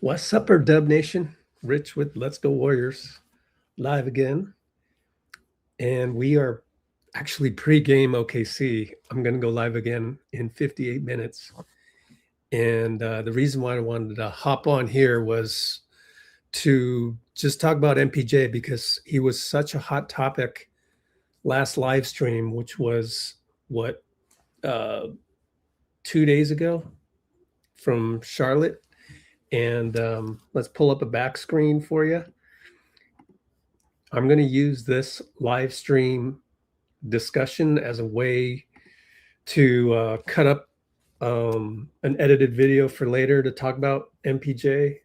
What's up, our Dub Nation? Rich with Let's Go Warriors live again. And we are actually pre-game OKC. I'm going to go live again in 58 minutes. And the reason why I wanted to hop on here was to just talk about MPJ because he was such a hot topic last live stream, which was what, uh, 2 days ago from Charlotte. And let's pull up a back screen for you. I'm going to use this live stream discussion as a way to cut up an edited video for later to talk about MPJ.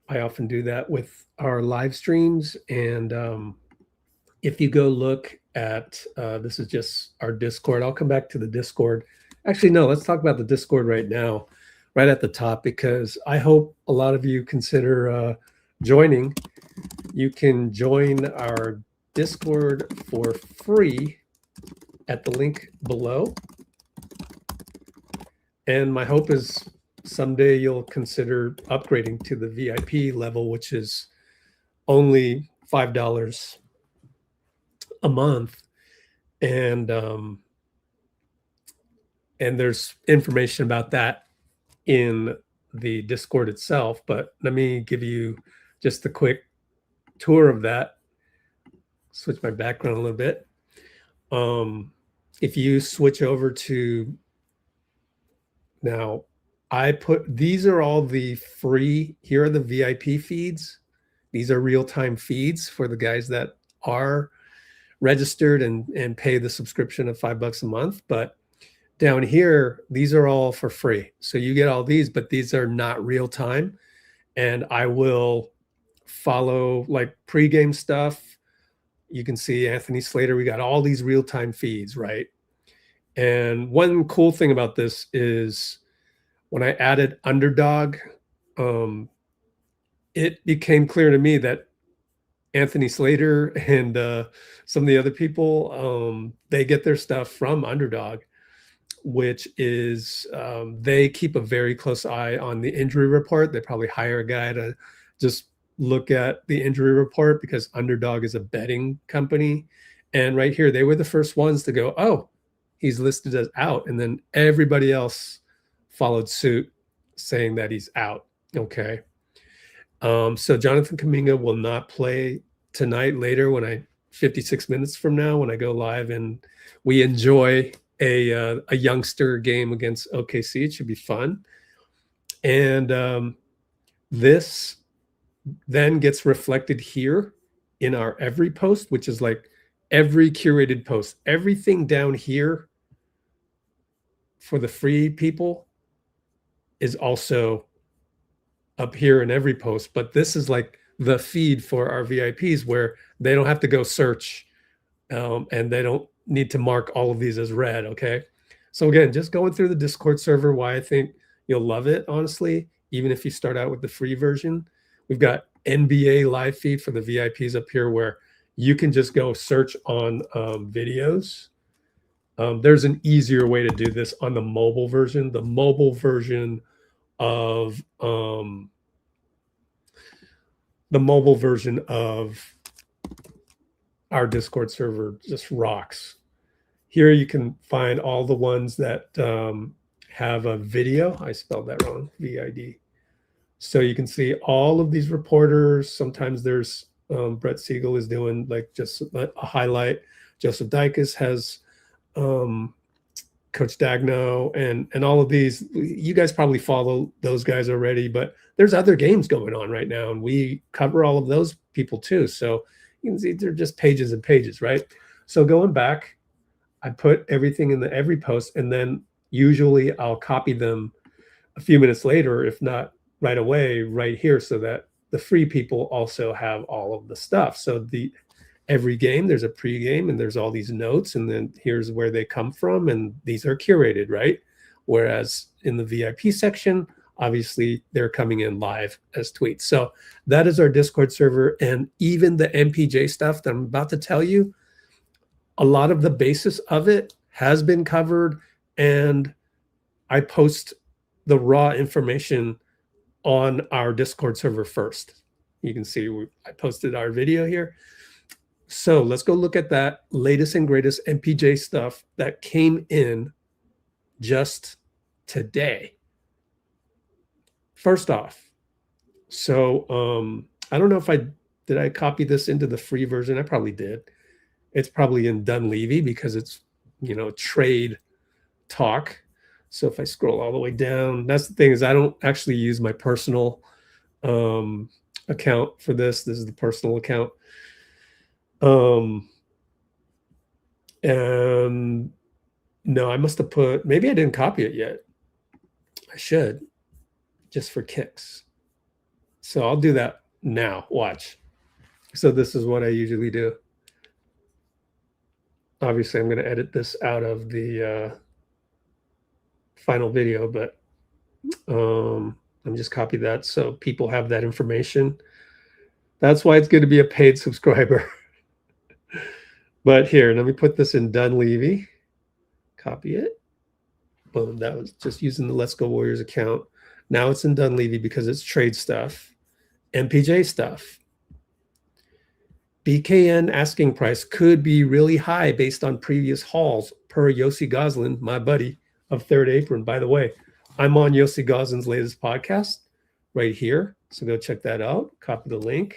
I often do that with our live streams. And if you go look at this is just our Discord. I'll come back to the Discord. Actually, no, let's talk about the Discord right now, right at the top, because I hope a lot of you consider joining. You can join our Discord for free at the link below. And my hope is someday you'll consider upgrading to the VIP level, which is only $5 a month. And there's information about that in the Discord itself. But let me give you just a quick tour of that. Switch my background a little bit. If you switch over to now, these are all the free, here are the VIP feeds. These are real-time feeds for the guys that are registered and pay the subscription of $5 a month. But down here, these are all for free. So you get all these, but these are not real time. And I will follow like pregame stuff. You can see Anthony Slater. We got all these real-time feeds, right? And one cool thing about this is when I added Underdog, it became clear to me that Anthony Slater and some of the other people, they get their stuff from Underdog, which is they keep a very close eye on the injury report. They probably hire a guy to just look at the injury report because Underdog is a betting company. And right here, they were the first ones to go, oh, he's listed as out. And then everybody else followed suit saying that he's out. Okay. So Jonathan Kuminga will not play tonight later 56 minutes from now when I go live and we enjoy a youngster game against OKC. It should be fun. And this then gets reflected here in our every post, which is like every curated post. Everything down here for the free people is also up here in every post, but this is like the feed for our VIPs where they don't have to go search and they don't need to mark all of these as red. Okay. So again, just going through the Discord server, why I think you'll love it, honestly, even if you start out with the free version. We've got NBA live feed for the VIPs up here where you can just go search on videos. There's an easier way to do this on the mobile version. The mobile version of our Discord server just rocks. Here you can find all the ones that have a video. I spelled that wrong, VID. So you can see all of these reporters. Sometimes there's Brett Siegel is doing like just a highlight. Joseph Dicus has Coach Dagno and all of these. You guys probably follow those guys already, but there's other games going on right now, and we cover all of those people too. So you can see they're just pages and pages, right? So going back, I put everything in every post, and then usually I'll copy them a few minutes later, if not right away, right here, so that the free people also have all of the stuff. So every game, there's a pregame and there's all these notes, and then here's where they come from, and these are curated, right? Whereas in the VIP section, obviously they're coming in live as tweets. So that is our Discord server, and even the MPJ stuff that I'm about to tell you, a lot of the basis of it has been covered, and I post the raw information on our Discord server first. You can see I posted our video here. So let's go look at that latest and greatest MPJ stuff that came in just today. First off, so I don't know if did I copy this into the free version? I probably did. It's probably in Dunleavy because it's, trade talk. So if I scroll all the way down, that's the thing, is I don't actually use my personal account for this. This is the personal account. And no, I must have maybe I didn't copy it yet. I should, just for kicks. So I'll do that now. Watch. So this is what I usually do. Obviously, I'm going to edit this out of the final video, but I'm just copy that so people have that information. That's why it's good to be a paid subscriber. But here, let me put this in Dunleavy. Copy it. Boom. That was just using the Let's Go Warriors account. Now it's in Dunleavy because it's trade stuff, MPJ stuff. BKN asking price could be really high based on previous hauls per Yossi Goslin, my buddy of Third Apron. By the way, I'm on Yossi Goslin's latest podcast right here. So go check that out. Copy the link.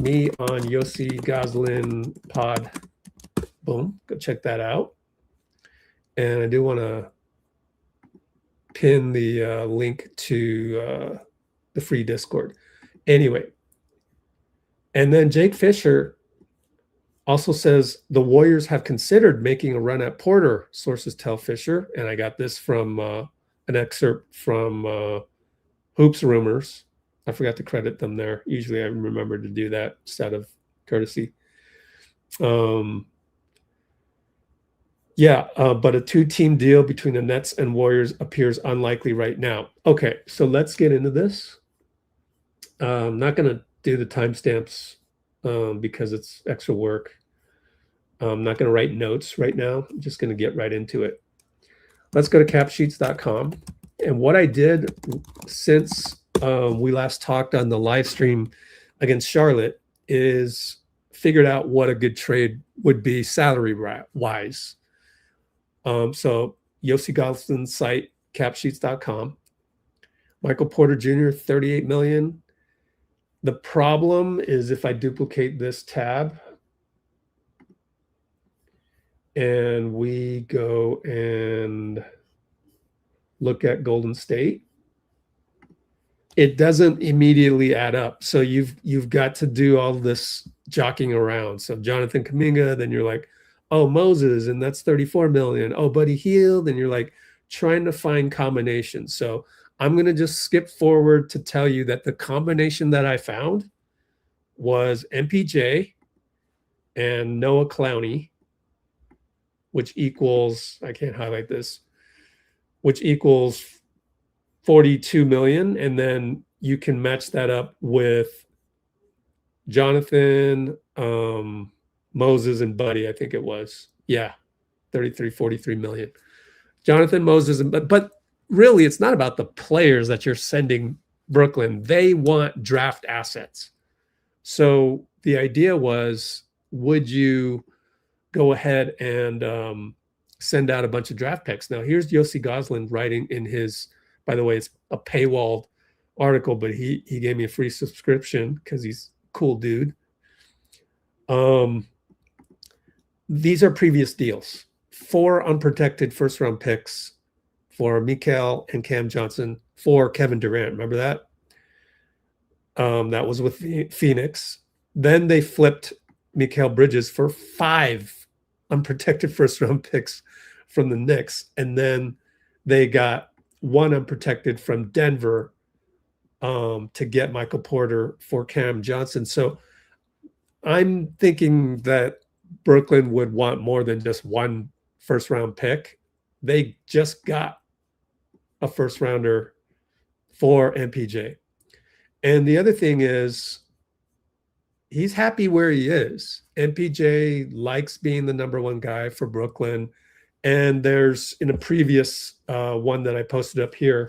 Me on Yossi Goslin pod. Boom. Go check that out. And I do want to pin the link to the free Discord. Anyway. And then Jake Fisher also says the Warriors have considered making a run at Porter, sources tell Fisher. And I got this from an excerpt from Hoops Rumors. I forgot to credit them there. Usually I remember to do that just out of courtesy. But a two-team deal between the Nets and Warriors appears unlikely right now. Okay, so let's get into this. I'm not going to do the timestamps because it's extra work. I'm not going to write notes right now. I'm just going to get right into it. Let's go to capsheets.com. And what I did since we last talked on the live stream against Charlotte is figured out what a good trade would be salary-wise. So Yossi Goslin's site, capsheets.com. Michael Porter Jr., $38 million. The problem is if I duplicate this tab and we go and look at Golden State, it doesn't immediately add up. So you've got to do all this jockeying around. So Jonathan Kuminga, then you're like, oh, Moses, and that's 34 million. Oh, Buddy Hield, and you're like trying to find combinations. So I'm going to just skip forward to tell you that the combination that I found was MPJ and Noah Clowney, which equals, I can't highlight this, which equals 42 million. And then you can match that up with Jonathan, Moses, and Buddy, I think it was. Yeah, 43 million. Jonathan, Moses, and but really, it's not about the players that you're sending Brooklyn. They want draft assets. So the idea was, would you go ahead and send out a bunch of draft picks? Now, here's Yossi Goslin writing in his, by the way, it's a paywalled article, but he gave me a free subscription because he's a cool dude. These are previous deals. 4 unprotected first-round picks for Mikal and Cam Johnson for Kevin Durant. Remember that? That was with Phoenix. Then they flipped Mikal Bridges for 5 unprotected first-round picks from the Knicks. And then they got 1 unprotected from Denver to get Michael Porter for Cam Johnson. So I'm thinking that Brooklyn would want more than just 1 first-round pick. They just got a first-rounder for MPJ. And the other thing is, he's happy where he is. MPJ likes being the number 1 guy for Brooklyn. And there's, in a previous one that I posted up here,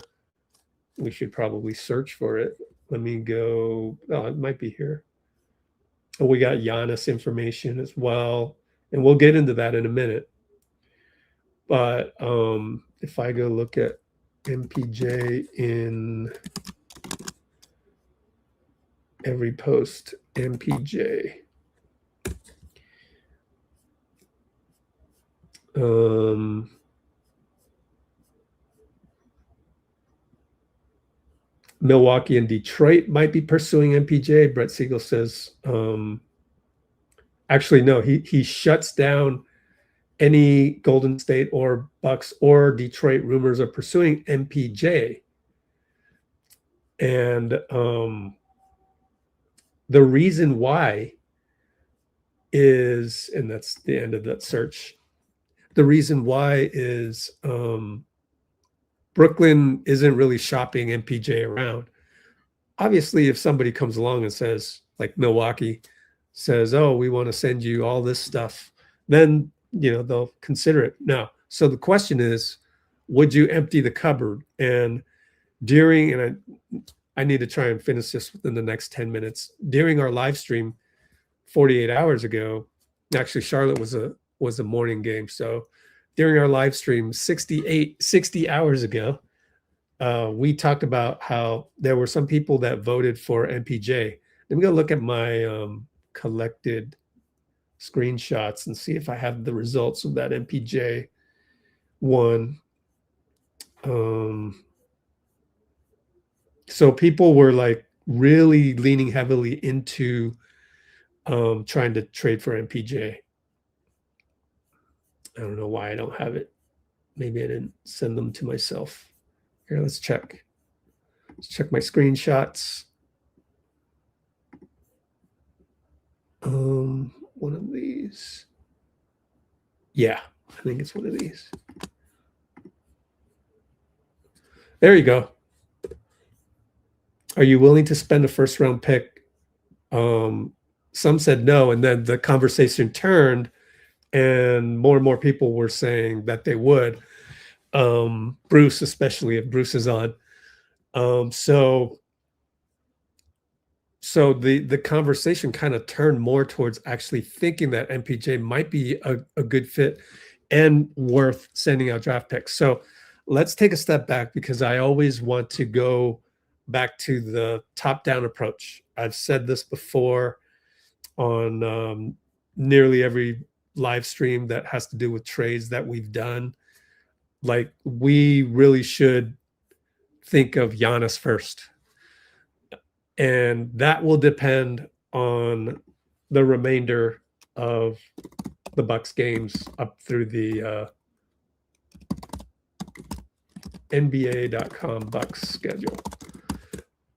we should probably search for it. Let me go. Oh, it might be here. Oh, we got Giannis information as well, and we'll get into that in a minute. But if I go look at MPJ in every post, MPJ. Milwaukee and Detroit might be pursuing MPJ. Brett Siegel says, actually, no, he shuts down any Golden State or Bucks or Detroit rumors of pursuing MPJ. And the reason why is, and that's the end of that search, the reason why is Brooklyn isn't really shopping MPJ around. Obviously, if somebody comes along and says, like Milwaukee says, oh, we want to send you all this stuff, then, you know, they'll consider it. Now, so the question is, would you empty the cupboard? And during, and I need to try and finish this within the next 10 minutes. During our live stream 48 hours ago, actually Charlotte was a morning game. So during our live stream 60 hours ago, we talked about how there were some people that voted for MPJ. Let me go look at my collected screenshots and see if I have the results of that MPJ one. So people were like really leaning heavily into trying to trade for MPJ. I don't know why I don't have it. Maybe I didn't send them to myself. Here, let's check. Let's check my screenshots. One of these. Yeah, I think it's one of these. There you go. Are you willing to spend a first round pick? Some said no, and then the conversation turned, and more people were saying that they would. Bruce, especially if Bruce is on. So the conversation kind of turned more towards actually thinking that MPJ might be a good fit and worth sending out draft picks. So let's take a step back, because I always want to go back to the top-down approach. I've said this before on nearly every live stream that has to do with trades that we've done. Like, we really should think of Giannis first. And that will depend on the remainder of the Bucks games up through the NBA.com Bucks schedule.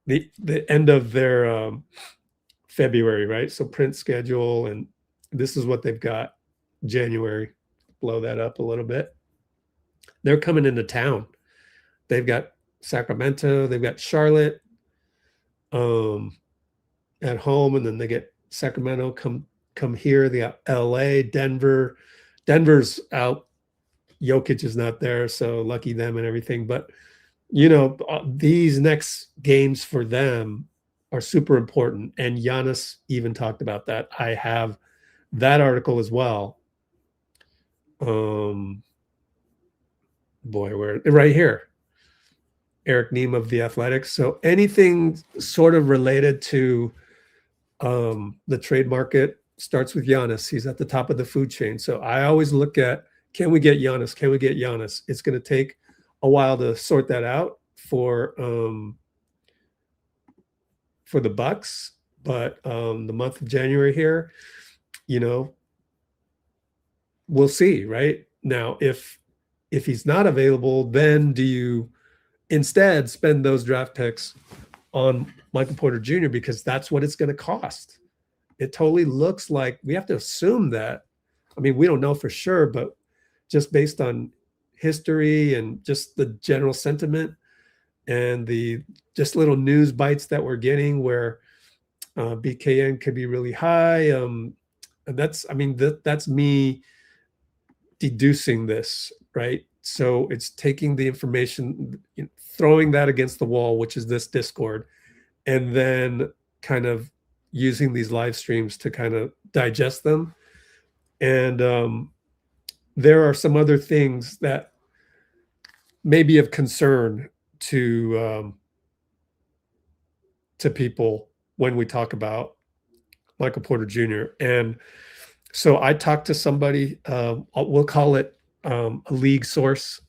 The end of their February, right? So print schedule, and this is what they've got January. Blow that up a little bit. They're coming into town. They've got Sacramento, they've got Charlotte at home, and then they get Sacramento, come here. They got LA, Denver. Denver's out. Jokic is not there, so lucky them and everything. But, you know, these next games for them are super important. And Giannis even talked about that. I have that article as well. Boy, where right here. Eric Neem of The Athletic. So anything sort of related to the trade market starts with Giannis. He's at the top of the food chain. So I always look at, can we get Giannis? Can we get Giannis? It's going to take a while to sort that out for the Bucks, but the month of January here, you know, we'll see. Right now, if he's not available, then do you instead spend those draft picks on Michael Porter Jr., because that's what it's going to cost? It totally looks like, we have to assume that. I mean, we don't know for sure, but just based on history and just the general sentiment and the just little news bites that we're getting where BKN could be really high. And that's, I mean, that's me deducing this, right? So it's taking the information, throwing that against the wall, which is this Discord, and then kind of using these live streams to kind of digest them. And there are some other things that may be of concern to people when we talk about Michael Porter Jr. And so I talked to somebody, we'll call it a league source,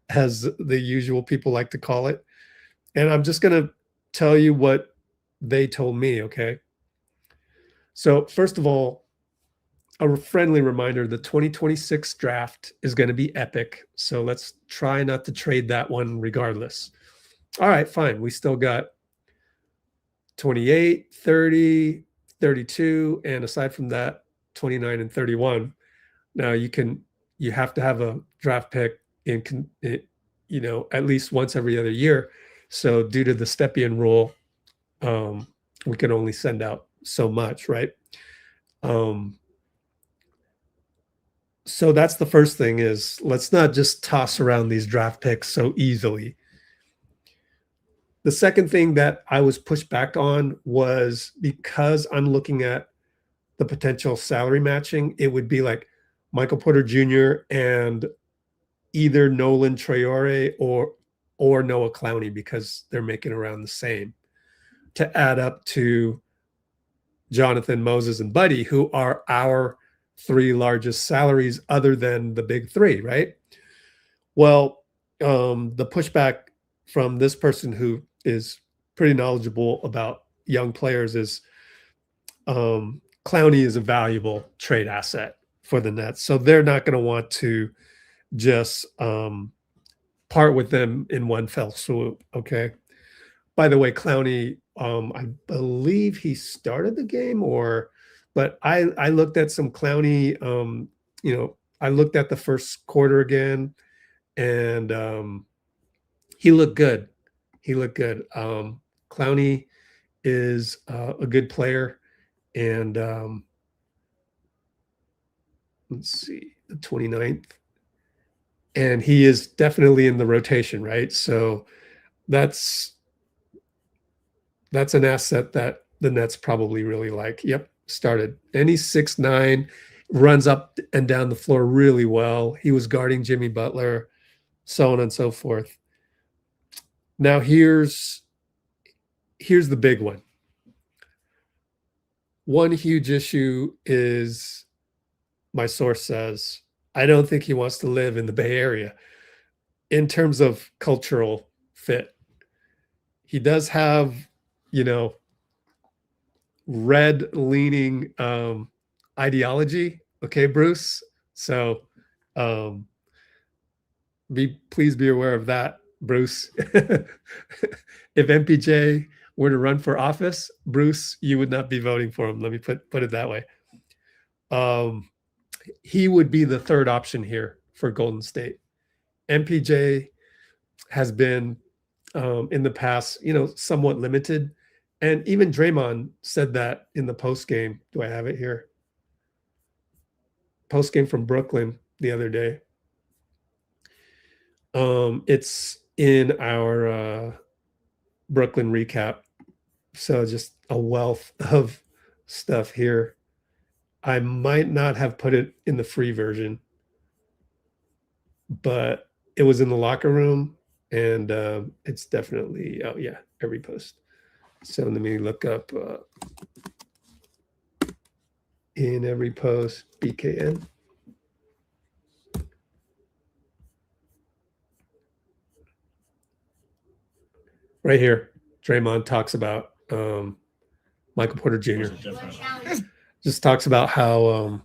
as the usual people like to call it. And I'm just going to tell you what they told me, okay? So first of all, a friendly reminder, the 2026 draft is going to be epic. So let's try not to trade that one regardless. All right, fine. We still got 28, 30, 32, and aside from that, 29 and 31. Now you have to have a draft pick in, at least once every other year. So due to the Stepien rule, we can only send out so much, right? So that's the first thing, is let's not just toss around these draft picks so easily. The second thing that I was pushed back on was, because I'm looking at the potential salary matching, it would be like Michael Porter Jr. and either Nolan Traore or Noah Clowney, because they're making around the same, to add up to Jonathan, Moses, and Buddy, who are our three largest salaries other than the big three, right? Well, the pushback from this person who is pretty knowledgeable about young players is Clowney is a valuable trade asset for the Nets. So they're not going to want to just part with them in one fell swoop, okay? By the way, Clowney, I believe he started the game, but I looked at some Clowney, I looked at the first quarter again, and he looked good. He looked good. Clowney is a good player, and let's see, the 29th, and he is definitely in the rotation, right? So that's an asset that the Nets probably really like. Yep, started. And he's 6'9", runs up and down the floor really well. He was guarding Jimmy Butler, so on and so forth. Now here's the big one. One huge issue is, my source says, I don't think he wants to live in the Bay Area in terms of cultural fit. He does have, red leaning ideology. Okay, Bruce. So please be aware of that, Bruce. If MPJ were to run for office, Bruce, you would not be voting for him. Let me put it that way. He would be the third option here for Golden State. MPJ has been in the past, somewhat limited. And even Draymond said that in the post game. Do I have it here? Post game from Brooklyn the other day. It's in our Brooklyn recap. So just a wealth of stuff here. I might not have put it in the free version, but it was in the locker room, and it's definitely, oh yeah, every post. So let me look up in every post, BKN. Right here, Draymond talks about Michael Porter Jr. Just talks about how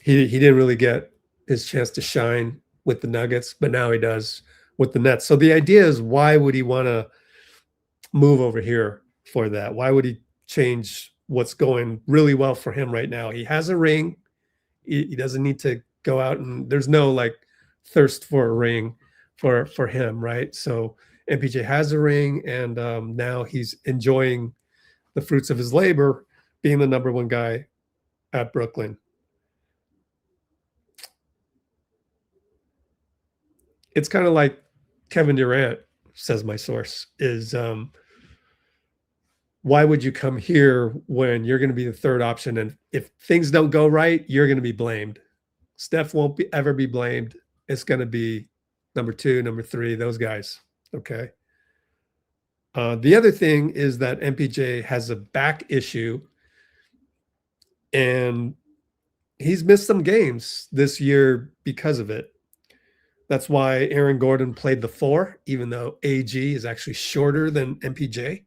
he didn't really get his chance to shine with the Nuggets, but now he does with the Nets. So the idea is, why would he want to move over here for that? Why would he change what's going really well for him right now? He has a ring. He doesn't need to go out, and there's no like thirst for a ring for him, right? So MPJ has a ring, and now he's enjoying the fruits of his labor, being the number one guy at Brooklyn. it's kind of like Kevin Durant, says my source, is why would you come here when you're going to be the third option? And if things don't go right, you're going to be blamed. Steph won't ever be blamed. It's going to be number two, number three, those guys. Okay. The other thing is that MPJ has a back issue, and he's missed some games this year because of it. That's why Aaron Gordon played the four, even though AG is actually shorter than MPJ.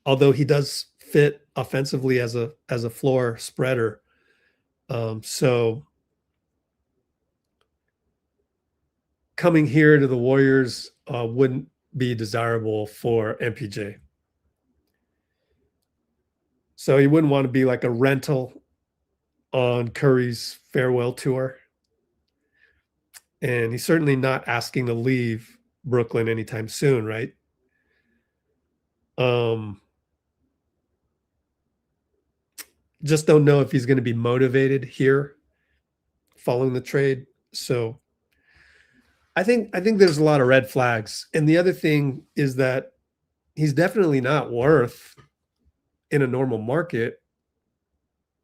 Although he does fit offensively as a floor spreader. So coming here to the Warriors wouldn't be desirable for MPJ. So he wouldn't want to be like a rental on Curry's farewell tour. And he's certainly not asking to leave Brooklyn anytime soon, right? Just don't know if he's going to be motivated here following the trade. So I think there's a lot of red flags. And the other thing is that he's definitely not worth, in a normal market,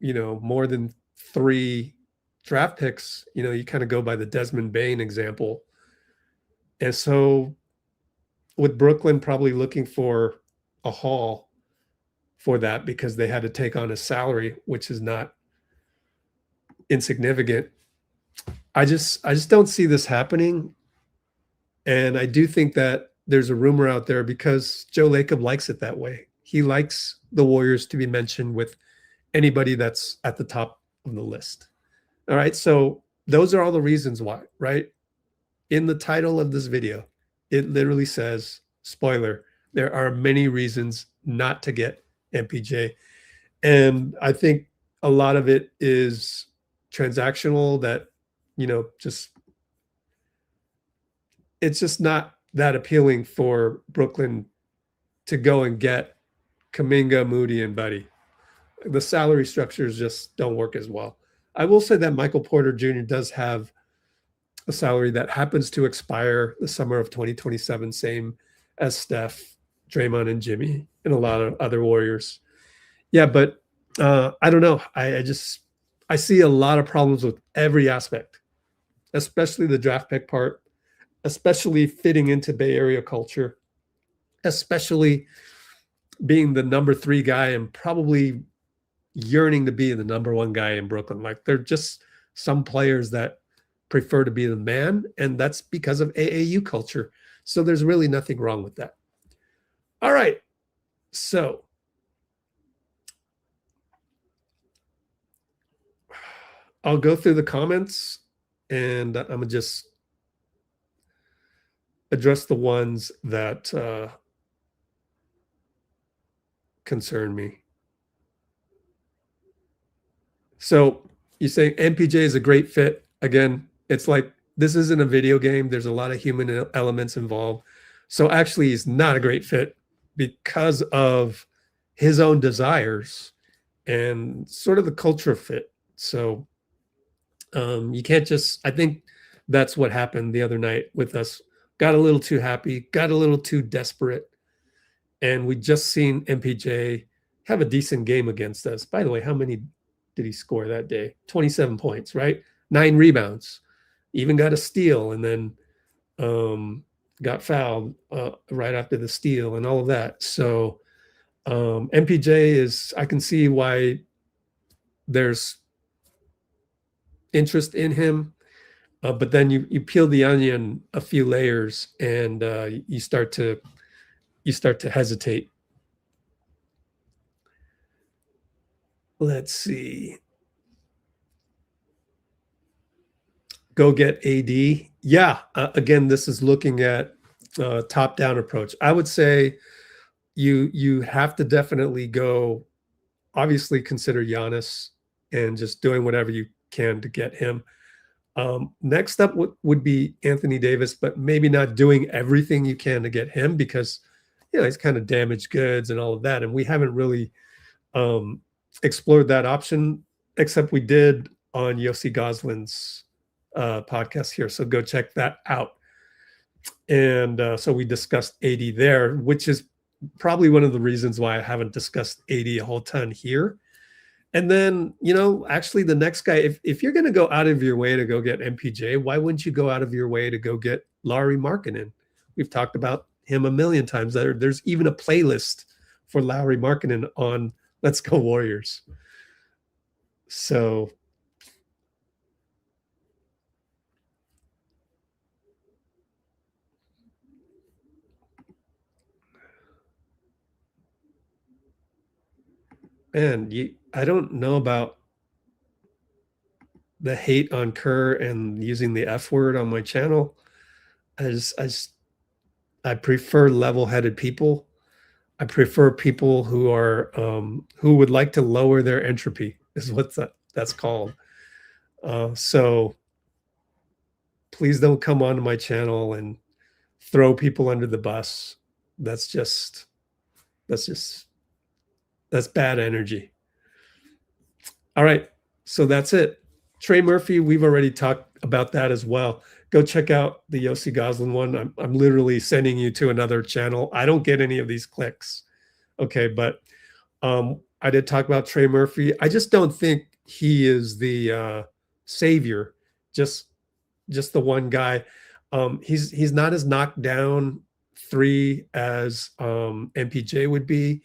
more than 3 draft picks. You kind of go by the Desmond Bane example. And so with Brooklyn probably looking for a haul for that because they had to take on a salary, which is not insignificant. I just don't see this happening. And I do think that there's a rumor out there because Joe Lacob likes it that way. He likes the Warriors to be mentioned with anybody that's at the top of the list. All right. So those are all the reasons why, right? In the title of this video, it literally says, spoiler, there are many reasons not to get MPJ. And I think a lot of it is transactional that, it's just not that appealing for Brooklyn to go and get Kuminga, Moody, and Buddy. The salary structures just don't work as well. I will say that Michael Porter Jr. does have a salary that happens to expire the summer of 2027, same as Steph, Draymond, and Jimmy, and a lot of other Warriors. Yeah, but I don't know. I see a lot of problems with every aspect, especially the draft pick part, especially fitting into Bay Area culture, especially being the number 3 guy and probably yearning to be the number 1 guy in Brooklyn. Like, they're just some players that prefer to be the man, and that's because of AAU culture. So there's really nothing wrong with that. All right. So I'll go through the comments, and I'm going to just address the ones that concern me. So you say MPJ is a great fit. Again, it's like, this isn't a video game. There's a lot of human elements involved. So actually, he's not a great fit because of his own desires and sort of the culture fit. So you can't just, I think that's what happened the other night with us. Got a little too happy, got a little too desperate. And we just seen MPJ have a decent game against us. By the way, how many did he score that day? 27 points, right? 9 rebounds, even got a steal, and then got fouled right after the steal and all of that. So MPJ is, I can see why there's interest in him. But then you peel the onion a few layers, and you start to hesitate. Let's see. Go get AD. Yeah. Again, this is looking at top-down approach. I would say you have to definitely go, obviously consider Giannis and just doing whatever you can to get him. Next up would be Anthony Davis, but maybe not doing everything you can to get him because, he's kind of damaged goods and all of that. And we haven't really explored that option, except we did on Yossi Goslin's podcast here. So go check that out. And so we discussed AD there, which is probably one of the reasons why I haven't discussed AD a whole ton here. And then, actually the next guy, if you're going to go out of your way to go get MPJ, why wouldn't you go out of your way to go get Lauri Markkanen? We've talked about him a million times. There's even a playlist for Lauri Markkanen on Let's Go Warriors. So man, I don't know about the hate on Kerr and using the F word on my channel. I prefer level-headed people. I prefer people who are who would like to lower their entropy, is what that's called. So please don't come onto my channel and throw people under the bus. That's bad energy. All right, so that's it. Trey Murphy, we've already talked about that as well. Go check out the Yossi Goslin one. I'm literally sending you to another channel. I don't get any of these clicks. Okay, but I did talk about Trey Murphy. I just don't think he is the savior. Just the one guy. He's not as knocked down three as MPJ would be.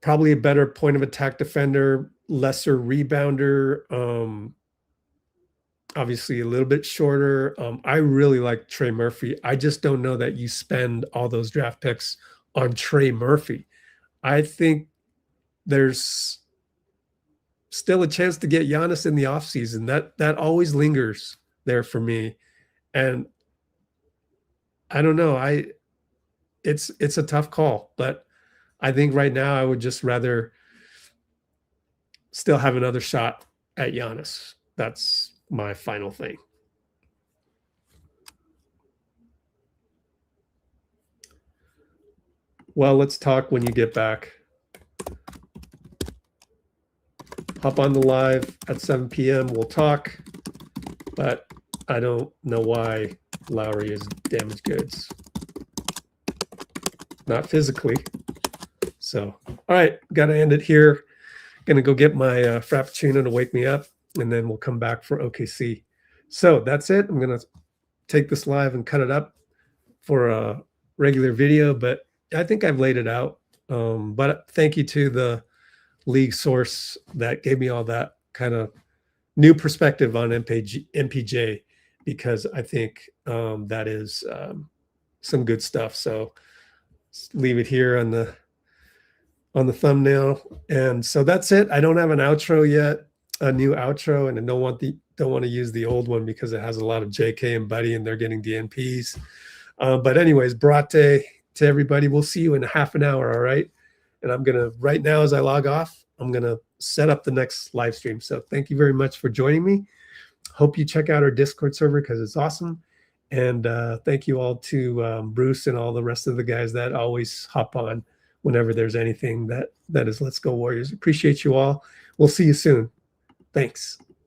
Probably a better point of attack defender, lesser rebounder. Obviously a little bit shorter. I really like Trey Murphy. I just don't know that you spend all those draft picks on Trey Murphy. I think there's still a chance to get Giannis in the offseason. That always lingers there for me. And I don't know. It's a tough call, but I think right now I would just rather still have another shot at Giannis. That's my final thing. Well, let's talk when you get back. Hop on the live at 7 p.m. We'll talk, but I don't know why Lauri is damaged goods. Not physically. So, all right, got to end it here. Going to go get my Frappuccino to wake me up, and then we'll come back for OKC. So that's it. I'm going to take this live and cut it up for a regular video, but I think I've laid it out. But thank you to the league source that gave me all that kind of new perspective on MPJ, because I think that is some good stuff. So leave it here on the thumbnail. And so that's it. I don't have an outro yet, a new outro, and I don't want to use the old one because it has a lot of JK and Buddy and they're getting DNPs. But anyways, Brate to everybody. We'll see you in half an hour. All right. And I'm going to, right now, as I log off, I'm going to set up the next live stream. So thank you very much for joining me. Hope you check out our Discord server because it's awesome. And thank you all to Bruce and all the rest of the guys that always hop on whenever there's anything that is Let's Go Warriors. Appreciate you all. We'll see you soon. Thanks.